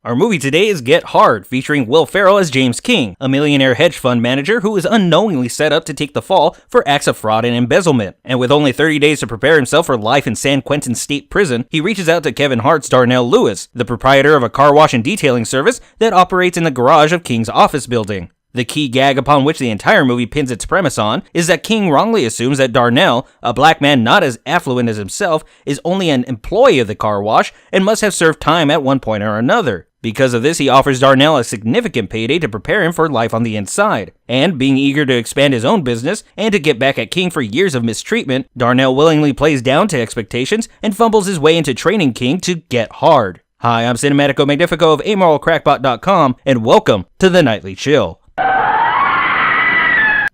Our movie today is Get Hard, featuring Will Ferrell as James King, a millionaire hedge fund manager who is unknowingly set up to take the fall for acts of fraud and embezzlement. And with only 30 days to prepare himself for life in San Quentin State Prison, he reaches out to Kevin Hart's Darnell Lewis, the proprietor of a car wash and detailing service that operates in the garage of King's office building. The key gag upon which the entire movie pins its premise on is that King wrongly assumes that Darnell, a black man not as affluent as himself, is only an employee of the car wash and must have served time at one point or another. Because of this, he offers Darnell a significant payday to prepare him for life on the inside. And being eager to expand his own business and to get back at King for years of mistreatment, Darnell willingly plays down to expectations and fumbles his way into training King to get hard. Hi, I'm Cinematico Magnifico of AmoralCrackpot.com, and welcome to the Nightly Chill.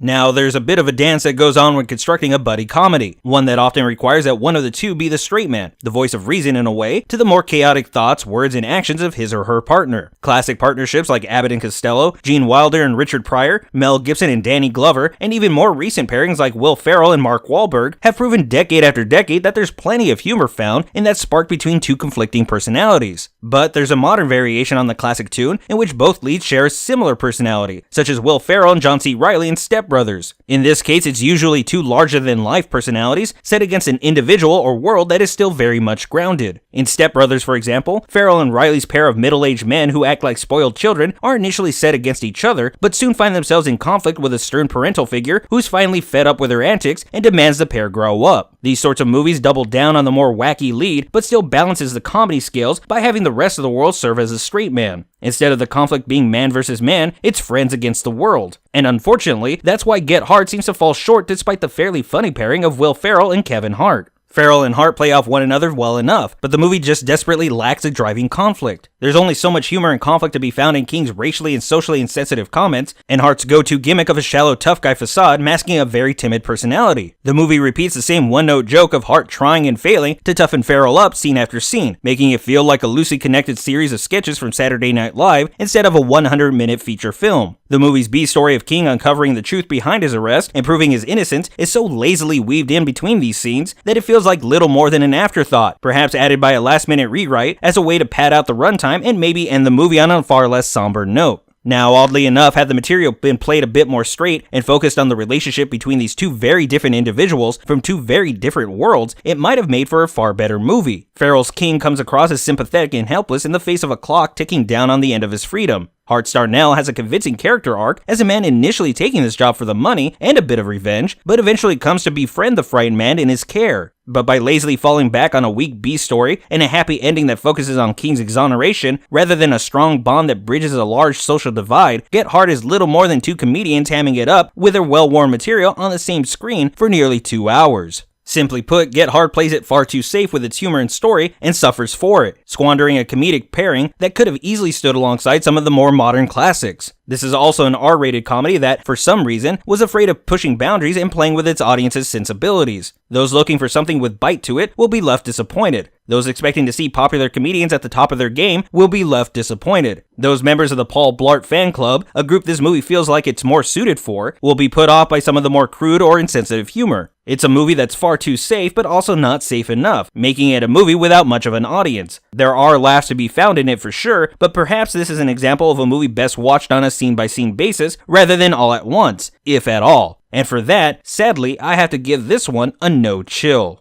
Now, there's a bit of a dance that goes on when constructing a buddy comedy, one that often requires that one of the two be the straight man, the voice of reason in a way, to the more chaotic thoughts, words, and actions of his or her partner. Classic partnerships like Abbott and Costello, Gene Wilder and Richard Pryor, Mel Gibson and Danny Glover, and even more recent pairings like Will Ferrell and Mark Wahlberg have proven decade after decade that there's plenty of humor found in that spark between two conflicting personalities. But there's a modern variation on the classic tune in which both leads share a similar personality, such as Will Ferrell and John C. Reilly in Step Brothers. In this case, it's usually two larger-than-life personalities set against an individual or world that is still very much grounded. In Step Brothers, for example, Ferrell and Reilly's pair of middle-aged men who act like spoiled children are initially set against each other, but soon find themselves in conflict with a stern parental figure who's finally fed up with their antics and demands the pair grow up. These sorts of movies double down on the more wacky lead, but still balances the comedy scales by having the rest of the world serve as a straight man. Instead of the conflict being man versus man, it's friends against the world. And unfortunately, that's why Get Hard seems to fall short despite the fairly funny pairing of Will Ferrell and Kevin Hart. Ferrell and Hart play off one another well enough, but the movie just desperately lacks a driving conflict. There's only so much humor and conflict to be found in King's racially and socially insensitive comments, and Hart's go-to gimmick of a shallow tough guy facade masking a very timid personality. The movie repeats the same one-note joke of Hart trying and failing to toughen Ferrell up scene after scene, making it feel like a loosely connected series of sketches from Saturday Night Live instead of a 100-minute feature film. The movie's B-story of King uncovering the truth behind his arrest and proving his innocence is so lazily weaved in between these scenes that it feels like little more than an afterthought, perhaps added by a last-minute rewrite as a way to pad out the runtime and maybe end the movie on a far less somber note. Now, oddly enough, had the material been played a bit more straight and focused on the relationship between these two very different individuals from two very different worlds, it might have made for a far better movie. Ferrell's King comes across as sympathetic and helpless in the face of a clock ticking down on the end of his freedom. Hart's Darnell has a convincing character arc as a man initially taking this job for the money and a bit of revenge, but eventually comes to befriend the frightened man in his care. But by lazily falling back on a weak B story and a happy ending that focuses on King's exoneration rather than a strong bond that bridges a large social divide, Get Hard is little more than two comedians hamming it up with their well-worn material on the same screen for nearly 2 hours. Simply put, Get Hard plays it far too safe with its humor and story and suffers for it, squandering a comedic pairing that could have easily stood alongside some of the more modern classics. This is also an R-rated comedy that, for some reason, was afraid of pushing boundaries and playing with its audience's sensibilities. Those looking for something with bite to it will be left disappointed. Those expecting to see popular comedians at the top of their game will be left disappointed. Those members of the Paul Blart fan club, a group this movie feels like it's more suited for, will be put off by some of the more crude or insensitive humor. It's a movie that's far too safe, but also not safe enough, making it a movie without much of an audience. There are laughs to be found in it for sure, but perhaps this is an example of a movie best watched on a scene-by-scene basis rather than all at once, if at all. And for that, sadly, I have to give this one a no chill.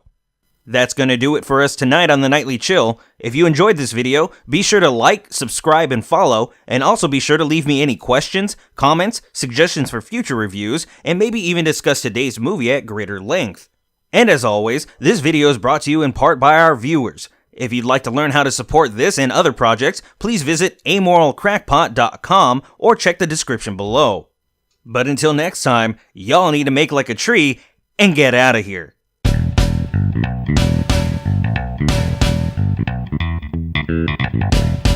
That's gonna do it for us tonight on the Nightly Chill. If you enjoyed this video, be sure to like, subscribe, and follow, and also be sure to leave me any questions, comments, suggestions for future reviews, and maybe even discuss today's movie at greater length. And as always, this video is brought to you in part by our viewers. If you'd like to learn how to support this and other projects, please visit amoralcrackpot.com or check the description below. But until next time, y'all need to make like a tree and get out of here. Thank you.